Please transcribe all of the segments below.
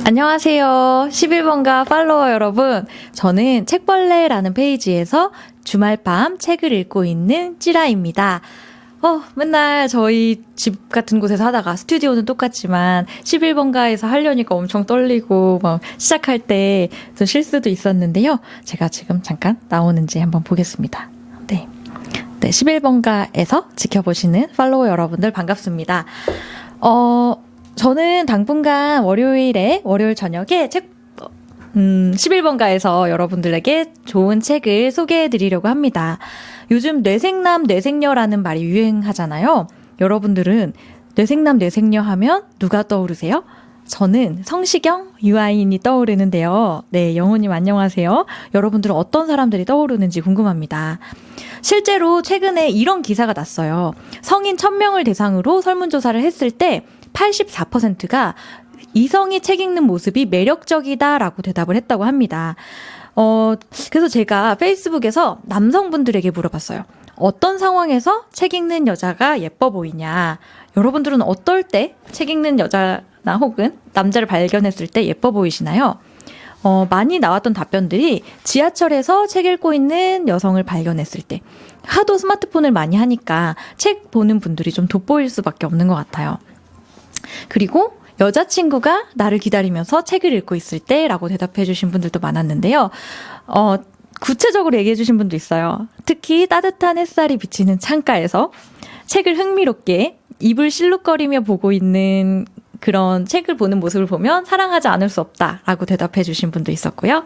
안녕하세요. 11번가 팔로워 여러분. 저는 책벌레라는 페이지에서 주말밤 책을 읽고 있는 찌라입니다. 맨날 저희 집 같은 곳에서 하다가 스튜디오는 똑같지만 11번가에서 하려니까 엄청 떨리고 막 시작할 때 좀 실수도 있었는데요. 제가 지금 잠깐 나오는지 한번 보겠습니다. 네. 11번가에서 지켜보시는 팔로워 여러분들 반갑습니다. 저는 당분간 월요일 저녁에 11번가에서 여러분들에게 좋은 책을 소개해 드리려고 합니다. 요즘 뇌생남, 뇌생녀라는 말이 유행하잖아요. 여러분들은 뇌생남, 뇌생녀 하면 누가 떠오르세요? 저는 성시경, 유아인이 떠오르는데요. 네, 영호님 안녕하세요. 여러분들은 어떤 사람들이 떠오르는지 궁금합니다. 실제로 최근에 이런 기사가 났어요. 성인 1000명을 대상으로 설문조사를 했을 때 84%가 이성이 책 읽는 모습이 매력적이다라고 대답을 했다고 합니다. 그래서 제가 페이스북에서 남성분들에게 물어봤어요. 어떤 상황에서 책 읽는 여자가 예뻐 보이냐? 여러분들은 어떨 때 책 읽는 여자나 혹은 남자를 발견했을 때 예뻐 보이시나요? 많이 나왔던 답변들이 지하철에서 책 읽고 있는 여성을 발견했을 때, 하도 스마트폰을 많이 하니까 책 보는 분들이 좀 돋보일 수밖에 없는 것 같아요. 그리고 여자친구가 나를 기다리면서 책을 읽고 있을 때라고 대답해 주신 분들도 많았는데요. 구체적으로 얘기해 주신 분도 있어요. 특히 따뜻한 햇살이 비치는 창가에서 책을 흥미롭게 입을 실룩거리며 보고 있는 그런 책을 보는 모습을 보면 사랑하지 않을 수 없다라고 대답해 주신 분도 있었고요.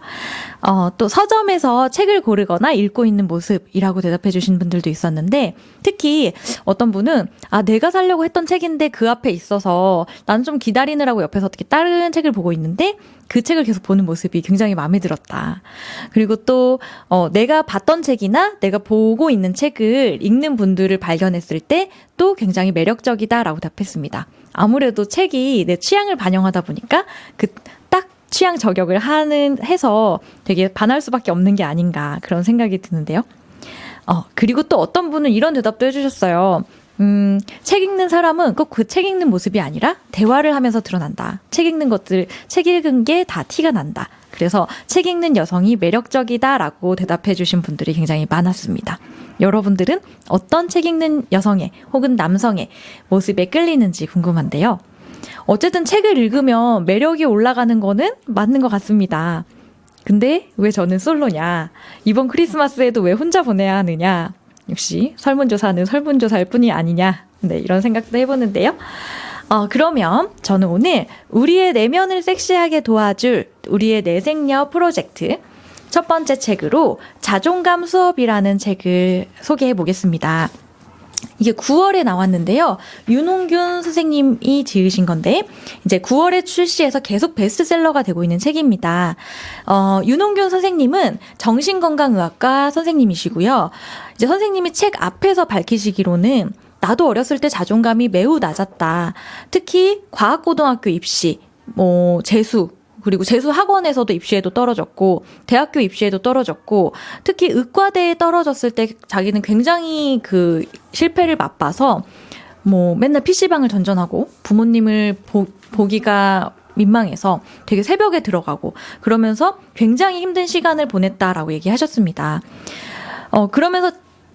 또 서점에서 책을 고르거나 읽고 있는 모습이라고 대답해 주신 분들도 있었는데, 특히 어떤 분은 내가 사려고 했던 책인데 그 앞에 있어서 난 좀 기다리느라고 옆에서 어떻게 다른 책을 보고 있는데 그 책을 계속 보는 모습이 굉장히 마음에 들었다. 그리고 또 내가 봤던 책이나 내가 보고 있는 책을 읽는 분들을 발견했을 때 또 굉장히 매력적이다라고 답했습니다. 아무래도 책이 내 취향을 반영하다 보니까 그 딱 취향 저격을 해서 되게 반할 수밖에 없는 게 아닌가 그런 생각이 드는데요. 그리고 또 어떤 분은 이런 대답도 해주셨어요. 책 읽는 사람은 꼭 그 책 읽는 모습이 아니라 대화를 하면서 드러난다. 책 읽은 게 다 티가 난다. 그래서 책 읽는 여성이 매력적이다라고 대답해 주신 분들이 굉장히 많았습니다. 여러분들은 어떤 책 읽는 여성의 혹은 남성의 모습에 끌리는지 궁금한데요. 어쨌든 책을 읽으면 매력이 올라가는 거는 맞는 것 같습니다. 근데 왜 저는 솔로냐? 이번 크리스마스에도 왜 혼자 보내야 하느냐? 역시 설문조사는 설문조사일 뿐이 아니냐. 네, 이런 생각도 해보는데요. 그러면 저는 오늘 우리의 내면을 섹시하게 도와줄 우리의 내생녀 프로젝트 첫 번째 책으로 자존감 수업이라는 책을 소개해 보겠습니다. 이게 9월에 나왔는데요. 윤홍균 선생님이 지으신 건데 이제 9월에 출시해서 계속 베스트셀러가 되고 있는 책입니다. 윤홍균 선생님은 정신건강의학과 선생님이시고요. 이제 선생님이 책 앞에서 밝히시기로는 나도 어렸을 때 자존감이 매우 낮았다. 특히 과학고등학교 입시, 재수, 그리고 재수 학원에서도 입시에도 떨어졌고 대학교 입시에도 떨어졌고 특히 의과대에 떨어졌을 때 자기는 굉장히 그 실패를 맛봐서 맨날 PC방을 전전하고 부모님을 보기가 민망해서 되게 새벽에 들어가고 그러면서 굉장히 힘든 시간을 보냈다라고 얘기하셨습니다. 그러면서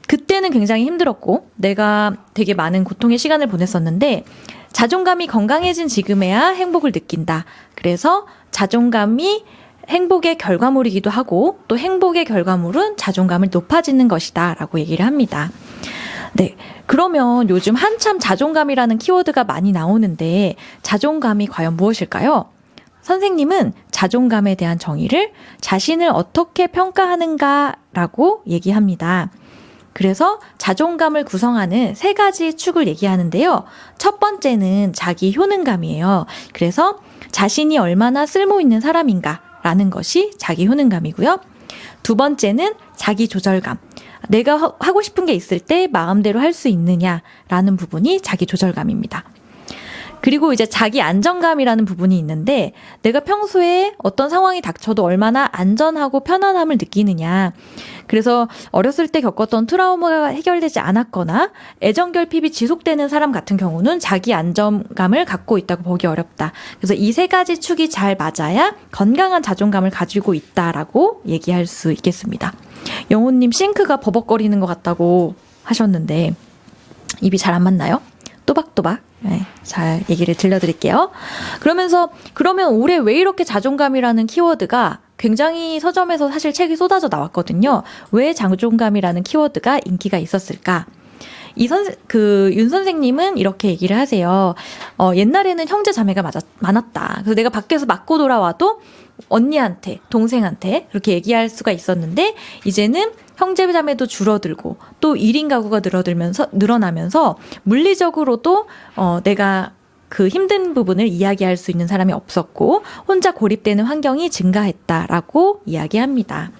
그때는 굉장히 힘들었고 내가 되게 많은 고통의 시간을 보냈었는데 자존감이 건강해진 지금에야 행복을 느낀다. 그래서 자존감이 행복의 결과물이기도 하고 또 행복의 결과물은 자존감을 높아지는 것이다 라고 얘기를 합니다. 네, 그러면 요즘 한참 자존감이라는 키워드가 많이 나오는데 자존감이 과연 무엇일까요? 선생님은 자존감에 대한 정의를 자신을 어떻게 평가하는가라고 얘기합니다. 그래서 자존감을 구성하는 3가지 축을 얘기하는데요. 첫 번째는 자기 효능감이에요. 그래서 자신이 얼마나 쓸모 있는 사람인가 라는 것이 자기 효능감이고요. 두 번째는 자기 조절감. 내가 하고 싶은 게 있을 때 마음대로 할 수 있느냐라는 부분이 자기 조절감입니다. 그리고 이제 자기 안정감이라는 부분이 있는데 내가 평소에 어떤 상황이 닥쳐도 얼마나 안전하고 편안함을 느끼느냐. 그래서 어렸을 때 겪었던 트라우마가 해결되지 않았거나 애정결핍이 지속되는 사람 같은 경우는 자기 안정감을 갖고 있다고 보기 어렵다. 그래서 이 세 가지 축이 잘 맞아야 건강한 자존감을 가지고 있다라고 얘기할 수 있겠습니다. 영호님 싱크가 버벅거리는 것 같다고 하셨는데 입이 잘 안 맞나요? 또박또박 네, 잘 얘기를 들려드릴게요. 그러면 올해 왜 이렇게 자존감이라는 키워드가 굉장히 서점에서 사실 책이 쏟아져 나왔거든요. 왜 자존감이라는 키워드가 인기가 있었을까? 윤 선생님은 이렇게 얘기를 하세요. 옛날에는 형제 자매가 많았다. 그래서 내가 밖에서 맞고 돌아와도 언니한테, 동생한테 그렇게 얘기할 수가 있었는데, 이제는 형제 자매도 줄어들고 또 1인 가구가 늘어나면서 물리적으로도 내가 그 힘든 부분을 이야기할 수 있는 사람이 없었고 혼자 고립되는 환경이 증가했다라고 이야기합니다.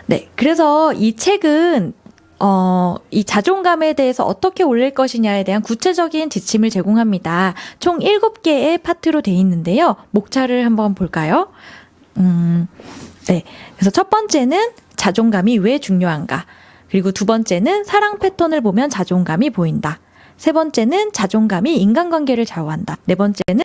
네, 그래서 이 책은 이 자존감에 대해서 어떻게 올릴 것이냐에 대한 구체적인 지침을 제공합니다. 총 7개의 파트로 되어 있는데요. 목차를 한번 볼까요? 네. 그래서 첫 번째는 자존감이 왜 중요한가? 그리고 두 번째는 사랑 패턴을 보면 자존감이 보인다. 세 번째는 자존감이 인간관계를 좌우한다. 네 번째는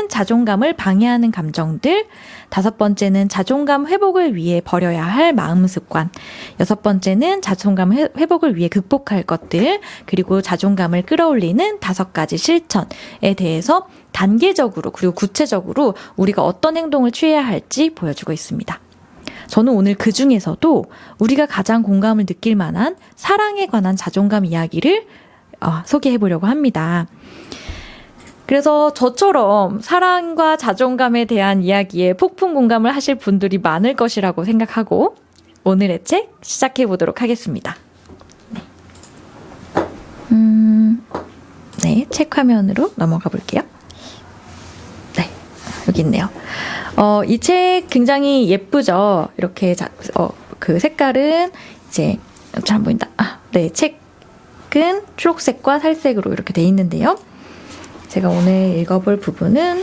자존감을 방해하는 감정들, 다섯 번째는 자존감 회복을 위해 버려야 할 마음 습관, 여섯 번째는 자존감 회복을 위해 극복할 것들, 그리고 자존감을 끌어올리는 5가지 실천에 대해서 단계적으로 그리고 구체적으로 우리가 어떤 행동을 취해야 할지 보여주고 있습니다. 저는 오늘 그 중에서도 우리가 가장 공감을 느낄 만한 사랑에 관한 자존감 이야기를 소개해 보려고 합니다. 그래서 저처럼 사랑과 자존감에 대한 이야기에 폭풍 공감을 하실 분들이 많을 것이라고 생각하고 오늘의 책 시작해 보도록 하겠습니다. 네, 책 화면으로 넘어가 볼게요. 네, 여기 있네요. 이 책 굉장히 예쁘죠? 이렇게 그 색깔은 이제 잘 안 보인다. 네, 책은 초록색과 살색으로 이렇게 돼 있는데요. 제가 오늘 읽어볼 부분은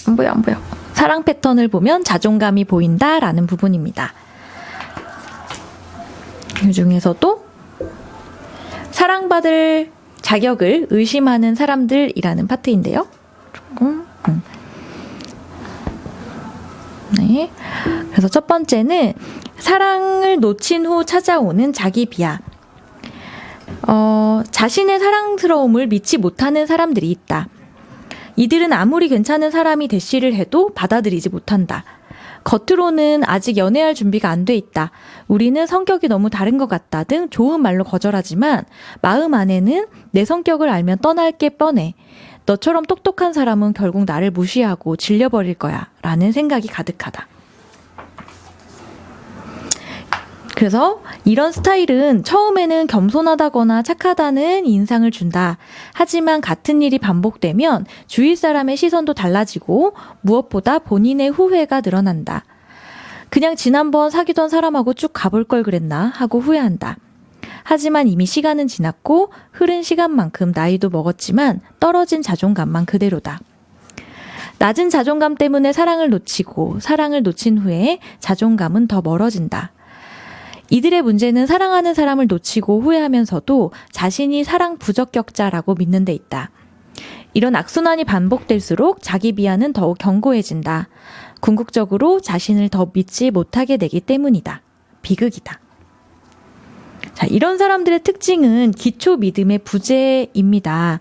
안 보여. 사랑 패턴을 보면 자존감이 보인다라는 부분입니다. 그 중에서도 사랑받을 자격을 의심하는 사람들이라는 파트인데요. 네. 그래서 첫 번째는 사랑을 놓친 후 찾아오는 자기 비하. 자신의 사랑스러움을 믿지 못하는 사람들이 있다. 이들은 아무리 괜찮은 사람이 대시를 해도 받아들이지 못한다. 겉으로는 아직 연애할 준비가 안 돼 있다. 우리는 성격이 너무 다른 것 같다 등 좋은 말로 거절하지만 마음 안에는 내 성격을 알면 떠날 게 뻔해. 너처럼 똑똑한 사람은 결국 나를 무시하고 질려버릴 거야 라는 생각이 가득하다. 그래서 이런 스타일은 처음에는 겸손하다거나 착하다는 인상을 준다. 하지만 같은 일이 반복되면 주위 사람의 시선도 달라지고 무엇보다 본인의 후회가 늘어난다. 그냥 지난번 사귀던 사람하고 쭉 가볼 걸 그랬나 하고 후회한다. 하지만 이미 시간은 지났고 흐른 시간만큼 나이도 먹었지만 떨어진 자존감만 그대로다. 낮은 자존감 때문에 사랑을 놓치고 사랑을 놓친 후에 자존감은 더 멀어진다. 이들의 문제는 사랑하는 사람을 놓치고 후회하면서도 자신이 사랑 부적격자라고 믿는 데 있다. 이런 악순환이 반복될수록 자기 비하는 더욱 견고해진다. 궁극적으로 자신을 더 믿지 못하게 되기 때문이다. 비극이다. 자, 이런 사람들의 특징은 기초 믿음의 부재입니다.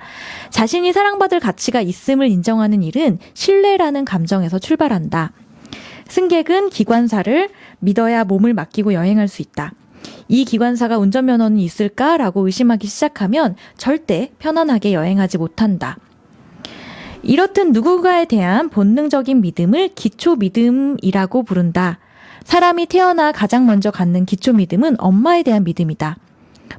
자신이 사랑받을 가치가 있음을 인정하는 일은 신뢰라는 감정에서 출발한다. 승객은 기관사를 믿어야 몸을 맡기고 여행할 수 있다. 이 기관사가 운전면허는 있을까라고 의심하기 시작하면 절대 편안하게 여행하지 못한다. 이렇듯 누군가에 대한 본능적인 믿음을 기초 믿음이라고 부른다. 사람이 태어나 가장 먼저 갖는 기초 믿음은 엄마에 대한 믿음이다.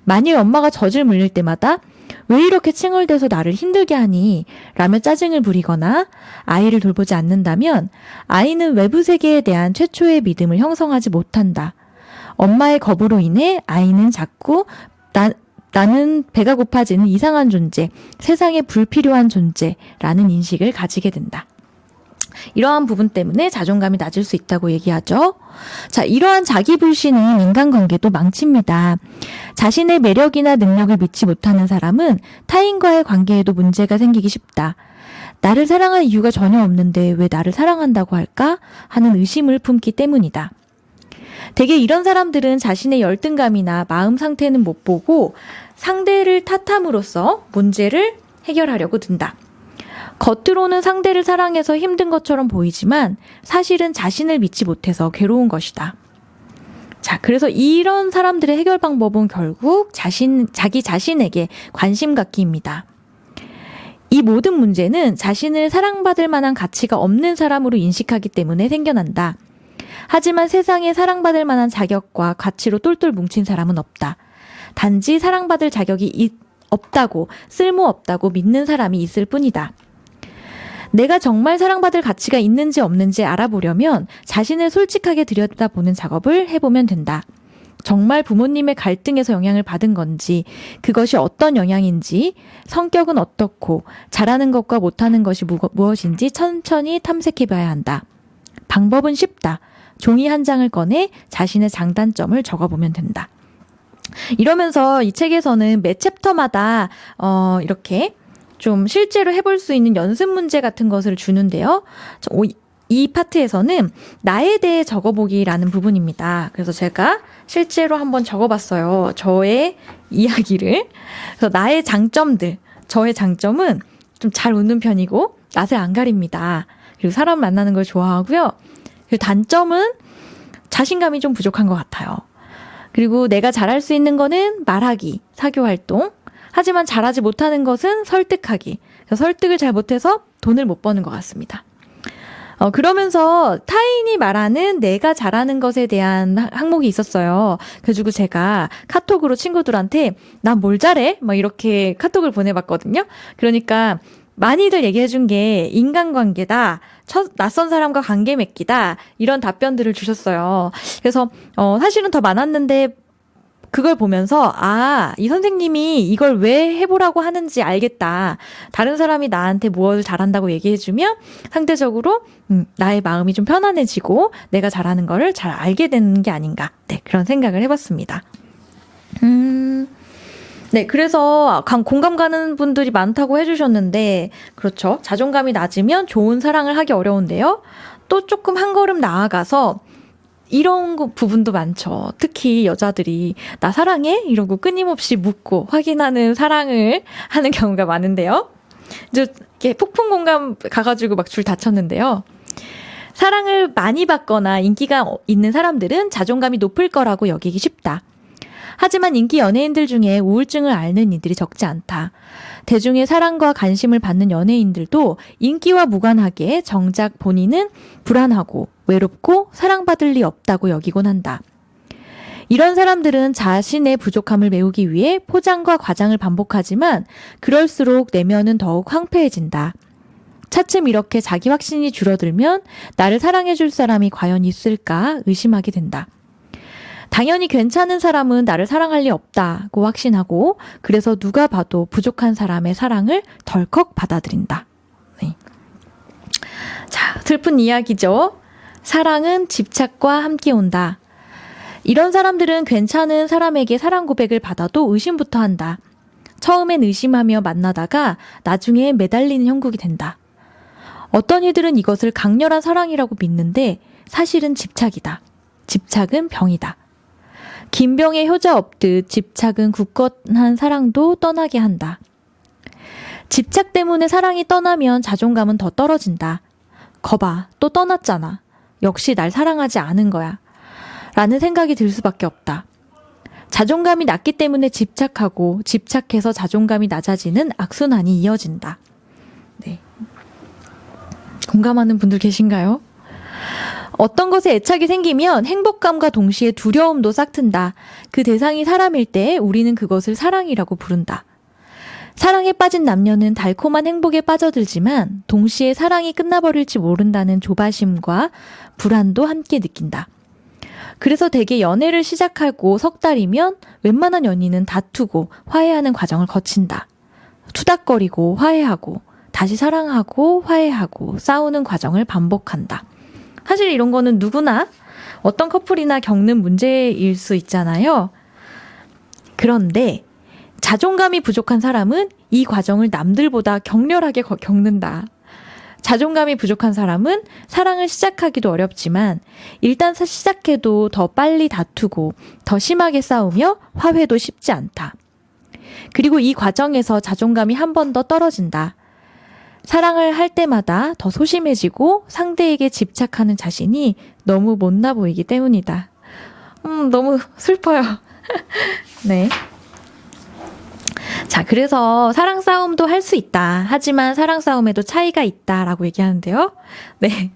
만일 엄마가 젖을 물릴 때마다 왜 이렇게 칭얼대서 나를 힘들게 하니? 라며 짜증을 부리거나 아이를 돌보지 않는다면 아이는 외부 세계에 대한 최초의 믿음을 형성하지 못한다. 엄마의 겁으로 인해 아이는 자꾸 나는 배가 고파지는 이상한 존재, 세상에 불필요한 존재라는 인식을 가지게 된다. 이러한 부분 때문에 자존감이 낮을 수 있다고 얘기하죠. 자, 이러한 자기 불신은 인간관계도 망칩니다. 자신의 매력이나 능력을 믿지 못하는 사람은 타인과의 관계에도 문제가 생기기 쉽다. 나를 사랑할 이유가 전혀 없는데 왜 나를 사랑한다고 할까? 하는 의심을 품기 때문이다. 대개 이런 사람들은 자신의 열등감이나 마음 상태는 못 보고 상대를 탓함으로써 문제를 해결하려고 든다. 겉으로는 상대를 사랑해서 힘든 것처럼 보이지만 사실은 자신을 믿지 못해서 괴로운 것이다. 자, 그래서 이런 사람들의 해결 방법은 결국 자기 자신에게 관심 갖기입니다. 이 모든 문제는 자신을 사랑받을 만한 가치가 없는 사람으로 인식하기 때문에 생겨난다. 하지만 세상에 사랑받을 만한 자격과 가치로 똘똘 뭉친 사람은 없다. 단지 사랑받을 자격이 없다고, 쓸모없다고 믿는 사람이 있을 뿐이다. 내가 정말 사랑받을 가치가 있는지 없는지 알아보려면 자신을 솔직하게 들여다보는 작업을 해보면 된다. 정말 부모님의 갈등에서 영향을 받은 건지, 그것이 어떤 영향인지, 성격은 어떻고, 잘하는 것과 못하는 것이 무엇인지 천천히 탐색해봐야 한다. 방법은 쉽다. 종이 한 장을 꺼내 자신의 장단점을 적어보면 된다. 이러면서 이 책에서는 매 챕터마다 이렇게 좀 실제로 해볼 수 있는 연습 문제 같은 것을 주는데요. 이 파트에서는 나에 대해 적어보기라는 부분입니다. 그래서 제가 실제로 한번 적어봤어요. 저의 이야기를. 그래서 나의 장점들, 저의 장점은 좀 잘 웃는 편이고 낯을 안 가립니다. 그리고 사람 만나는 걸 좋아하고요. 그리고 단점은 자신감이 좀 부족한 것 같아요. 그리고 내가 잘할 수 있는 거는 말하기, 사교활동. 하지만 잘하지 못하는 것은 설득하기. 설득을 잘 못해서 돈을 못 버는 것 같습니다. 그러면서 타인이 말하는 내가 잘하는 것에 대한 항목이 있었어요. 그래가지고 제가 카톡으로 친구들한테 난 뭘 잘해? 막 이렇게 카톡을 보내봤거든요. 그러니까 많이들 얘기해준 게 인간관계다, 낯선 사람과 관계 맺기다, 이런 답변들을 주셨어요. 그래서 사실은 더 많았는데 그걸 보면서 이 선생님이 이걸 왜 해보라고 하는지 알겠다. 다른 사람이 나한테 무엇을 잘한다고 얘기해주면 상대적으로 나의 마음이 좀 편안해지고 내가 잘하는 거를 잘 알게 되는 게 아닌가. 네, 그런 생각을 해봤습니다. 네, 그래서 공감 가는 분들이 많다고 해주셨는데, 그렇죠. 자존감이 낮으면 좋은 사랑을 하기 어려운데요. 또 조금 한 걸음 나아가서 이런 부분도 많죠. 특히 여자들이 나 사랑해? 이러고 끊임없이 묻고 확인하는 사랑을 하는 경우가 많은데요. 이제 이렇게 폭풍 공감 가가지고 막 줄 다쳤는데요. 사랑을 많이 받거나 인기가 있는 사람들은 자존감이 높을 거라고 여기기 쉽다. 하지만 인기 연예인들 중에 우울증을 앓는 이들이 적지 않다. 대중의 사랑과 관심을 받는 연예인들도 인기와 무관하게 정작 본인은 불안하고 외롭고 사랑받을 리 없다고 여기곤 한다. 이런 사람들은 자신의 부족함을 메우기 위해 포장과 과장을 반복하지만 그럴수록 내면은 더욱 황폐해진다. 차츰 이렇게 자기 확신이 줄어들면 나를 사랑해줄 사람이 과연 있을까 의심하게 된다. 당연히 괜찮은 사람은 나를 사랑할 리 없다고 확신하고 그래서 누가 봐도 부족한 사람의 사랑을 덜컥 받아들인다. 네. 자, 슬픈 이야기죠. 사랑은 집착과 함께 온다. 이런 사람들은 괜찮은 사람에게 사랑 고백을 받아도 의심부터 한다. 처음엔 의심하며 만나다가 나중에 매달리는 형국이 된다. 어떤 이들은 이것을 강렬한 사랑이라고 믿는데 사실은 집착이다. 집착은 병이다. 긴 병에 효자 없듯 집착은 굳건한 사랑도 떠나게 한다. 집착 때문에 사랑이 떠나면 자존감은 더 떨어진다. 거봐, 또 떠났잖아. 역시 날 사랑하지 않은 거야. 라는 생각이 들 수밖에 없다. 자존감이 낮기 때문에 집착하고 집착해서 자존감이 낮아지는 악순환이 이어진다. 네. 공감하는 분들 계신가요? 어떤 것에 애착이 생기면 행복감과 동시에 두려움도 싹튼다. 그 대상이 사람일 때 우리는 그것을 사랑이라고 부른다. 사랑에 빠진 남녀는 달콤한 행복에 빠져들지만 동시에 사랑이 끝나버릴지 모른다는 조바심과 불안도 함께 느낀다. 그래서 대개 연애를 시작하고 석 달이면 웬만한 연인은 다투고 화해하는 과정을 거친다. 투닥거리고 화해하고 다시 사랑하고 화해하고 싸우는 과정을 반복한다. 사실 이런 거는 누구나 어떤 커플이나 겪는 문제일 수 있잖아요. 그런데 자존감이 부족한 사람은 이 과정을 남들보다 격렬하게 겪는다. 자존감이 부족한 사람은 사랑을 시작하기도 어렵지만 일단 시작해도 더 빨리 다투고 더 심하게 싸우며 화해도 쉽지 않다. 그리고 이 과정에서 자존감이 한 번 더 떨어진다. 사랑을 할 때마다 더 소심해지고 상대에게 집착하는 자신이 너무 못나 보이기 때문이다. 너무 슬퍼요. 네. 자, 그래서 사랑 싸움도 할 수 있다. 하지만 사랑 싸움에도 차이가 있다라고 얘기하는데요. 네.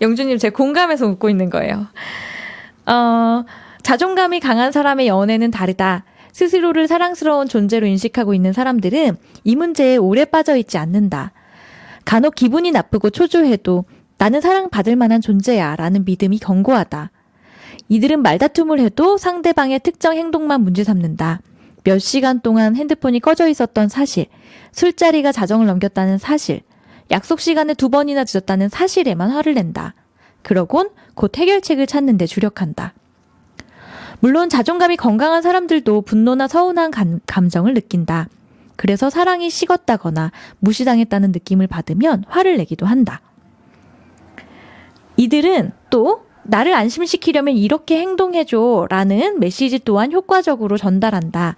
영주님, 제 공감해서 웃고 있는 거예요. 자존감이 강한 사람의 연애는 다르다. 스스로를 사랑스러운 존재로 인식하고 있는 사람들은 이 문제에 오래 빠져 있지 않는다. 간혹 기분이 나쁘고 초조해도 나는 사랑받을 만한 존재야 라는 믿음이 견고하다. 이들은 말다툼을 해도 상대방의 특정 행동만 문제 삼는다. 몇 시간 동안 핸드폰이 꺼져 있었던 사실, 술자리가 자정을 넘겼다는 사실, 약속 시간에 2번이나 늦었다는 사실에만 화를 낸다. 그러곤 곧 해결책을 찾는 데 주력한다. 물론 자존감이 건강한 사람들도 분노나 서운한 감정을 느낀다. 그래서 사랑이 식었다거나 무시당했다는 느낌을 받으면 화를 내기도 한다. 이들은 또 나를 안심시키려면 이렇게 행동해줘 라는 메시지 또한 효과적으로 전달한다.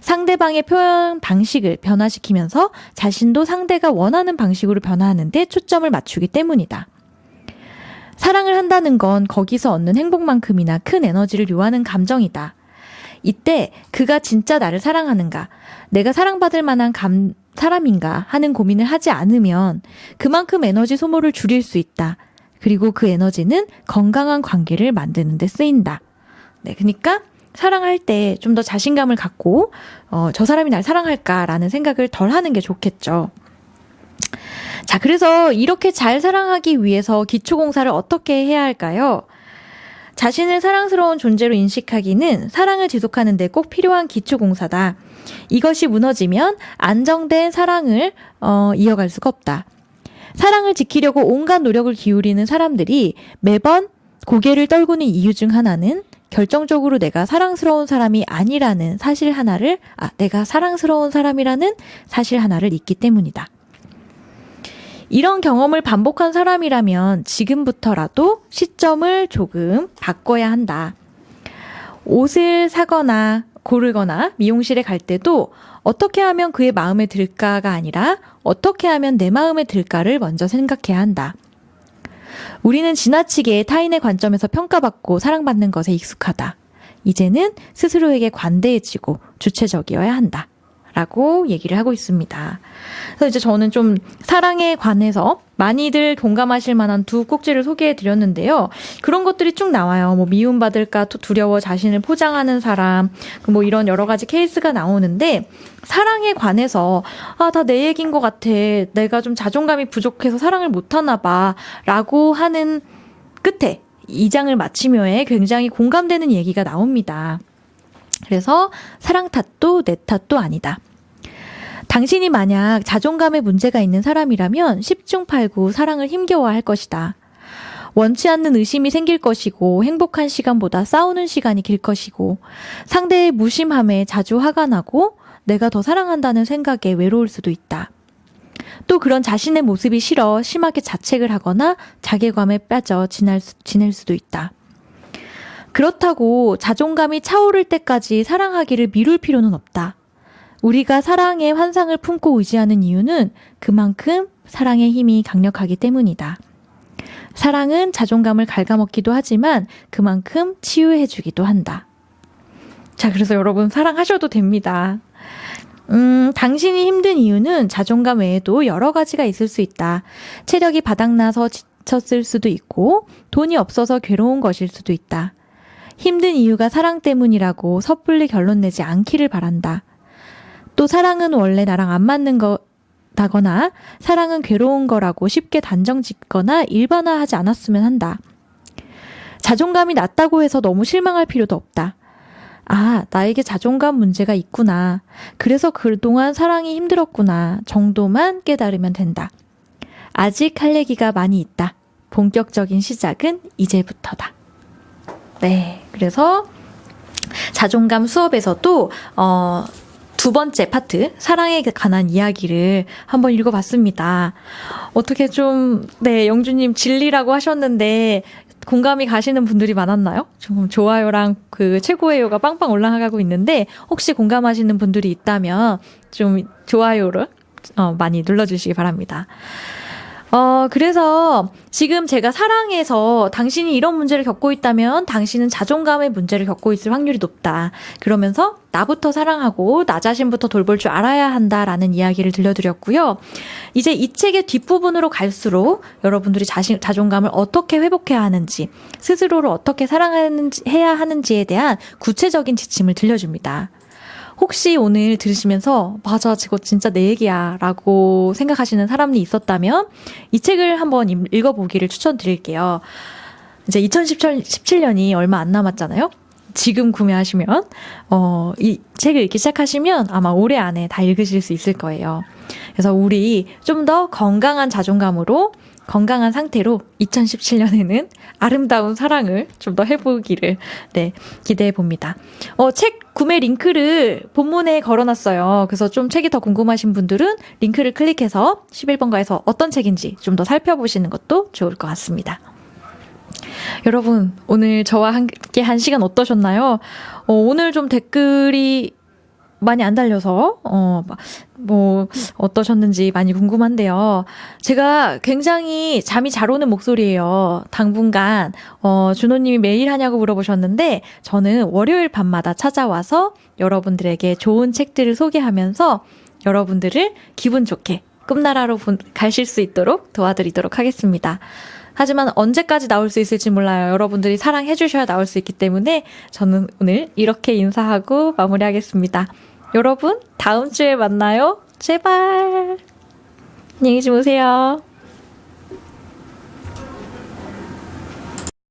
상대방의 표현 방식을 변화시키면서 자신도 상대가 원하는 방식으로 변화하는데 초점을 맞추기 때문이다. 사랑을 한다는 건 거기서 얻는 행복만큼이나 큰 에너지를 요하는 감정이다. 이때 그가 진짜 나를 사랑하는가, 내가 사랑받을 만한 사람인가 하는 고민을 하지 않으면 그만큼 에너지 소모를 줄일 수 있다. 그리고 그 에너지는 건강한 관계를 만드는 데 쓰인다. 네, 그러니까 사랑할 때 좀 더 자신감을 갖고 저 사람이 날 사랑할까라는 생각을 덜 하는 게 좋겠죠. 자, 그래서 이렇게 잘 사랑하기 위해서 기초공사를 어떻게 해야 할까요? 자신을 사랑스러운 존재로 인식하기는 사랑을 지속하는 데 꼭 필요한 기초공사다. 이것이 무너지면 안정된 사랑을 이어갈 수가 없다. 사랑을 지키려고 온갖 노력을 기울이는 사람들이 매번 고개를 떨구는 이유 중 하나는 결정적으로 내가 사랑스러운 사람이 아니라는 사실 하나를, 내가 사랑스러운 사람이라는 사실 하나를 잊기 때문이다. 이런 경험을 반복한 사람이라면 지금부터라도 시점을 조금 바꿔야 한다. 옷을 사거나 고르거나 미용실에 갈 때도 어떻게 하면 그의 마음에 들까가 아니라 어떻게 하면 내 마음에 들까를 먼저 생각해야 한다. 우리는 지나치게 타인의 관점에서 평가받고 사랑받는 것에 익숙하다. 이제는 스스로에게 관대해지고 주체적이어야 한다. 라고 얘기를 하고 있습니다. 그래서 이제 저는 좀 사랑에 관해서 많이들 공감하실 만한 두 꼭지를 소개해 드렸는데요. 그런 것들이 쭉 나와요. 뭐 미움받을까 두려워 자신을 포장하는 사람, 뭐 이런 여러 가지 케이스가 나오는데 사랑에 관해서 다 내 얘기인 것 같아. 내가 좀 자존감이 부족해서 사랑을 못하나 봐. 라고 하는 끝에 이 장을 마치며에 굉장히 공감되는 얘기가 나옵니다. 그래서 사랑 탓도 내 탓도 아니다. 당신이 만약 자존감에 문제가 있는 사람이라면 10중 8구 사랑을 힘겨워할 것이다. 원치 않는 의심이 생길 것이고 행복한 시간보다 싸우는 시간이 길 것이고 상대의 무심함에 자주 화가 나고 내가 더 사랑한다는 생각에 외로울 수도 있다. 또 그런 자신의 모습이 싫어 심하게 자책을 하거나 자괴감에 빠져 지낼 수도 있다. 그렇다고 자존감이 차오를 때까지 사랑하기를 미룰 필요는 없다. 우리가 사랑의 환상을 품고 의지하는 이유는 그만큼 사랑의 힘이 강력하기 때문이다. 사랑은 자존감을 갉아먹기도 하지만 그만큼 치유해주기도 한다. 자, 그래서 여러분 사랑하셔도 됩니다. 당신이 힘든 이유는 자존감 외에도 여러 가지가 있을 수 있다. 체력이 바닥나서 지쳤을 수도 있고 돈이 없어서 괴로운 것일 수도 있다. 힘든 이유가 사랑 때문이라고 섣불리 결론 내지 않기를 바란다. 또 사랑은 원래 나랑 안 맞는 거다거나 사랑은 괴로운 거라고 쉽게 단정 짓거나 일반화하지 않았으면 한다. 자존감이 낮다고 해서 너무 실망할 필요도 없다. 아, 나에게 자존감 문제가 있구나. 그래서 그동안 사랑이 힘들었구나. 정도만 깨달으면 된다. 아직 할 얘기가 많이 있다. 본격적인 시작은 이제부터다. 네, 그래서 자존감 수업에서도 두 번째 파트, 사랑에 관한 이야기를 한번 읽어봤습니다. 어떻게 좀, 네, 영주님 진리라고 하셨는데, 공감이 가시는 분들이 많았나요? 좀 좋아요랑 그 최고의요가 빵빵 올라가고 있는데, 혹시 공감하시는 분들이 있다면, 좀 좋아요를 많이 눌러주시기 바랍니다. 그래서 지금 제가 사랑해서 당신이 이런 문제를 겪고 있다면 당신은 자존감의 문제를 겪고 있을 확률이 높다. 그러면서 나부터 사랑하고 나 자신부터 돌볼 줄 알아야 한다라는 이야기를 들려드렸고요. 이제 이 책의 뒷부분으로 갈수록 여러분들이 자존감을 어떻게 회복해야 하는지, 스스로를 어떻게 해야 하는지에 대한 구체적인 지침을 들려줍니다. 혹시 오늘 들으시면서 맞아, 저거 진짜 내 얘기야 라고 생각하시는 사람이 있었다면 이 책을 한번 읽어보기를 추천드릴게요. 이제 2017년이 얼마 안 남았잖아요. 지금 구매하시면 이 책을 읽기 시작하시면 아마 올해 안에 다 읽으실 수 있을 거예요. 그래서 우리 좀 더 건강한 자존감으로, 건강한 상태로 2017년에는 아름다운 사랑을 좀 더 해보기를 기대해 봅니다. 책 구매 링크를 본문에 걸어놨어요. 그래서 좀 책이 더 궁금하신 분들은 링크를 클릭해서 11번가에서 어떤 책인지 좀 더 살펴보시는 것도 좋을 것 같습니다. 여러분, 오늘 저와 함께 한 시간 어떠셨나요? 오늘 좀 댓글이 많이 안 달려서 어떠셨는지 많이 궁금한데요. 제가 굉장히 잠이 잘 오는 목소리예요. 당분간 준호님이 매일 하냐고 물어보셨는데 저는 월요일 밤마다 찾아와서 여러분들에게 좋은 책들을 소개하면서 여러분들을 기분 좋게 꿈나라로 가실 수 있도록 도와드리도록 하겠습니다. 하지만 언제까지 나올 수 있을지 몰라요. 여러분들이 사랑해 주셔야 나올 수 있기 때문에 저는 오늘 이렇게 인사하고 마무리하겠습니다. 여러분, 다음 주에 만나요. 제발. 안녕히 주무세요.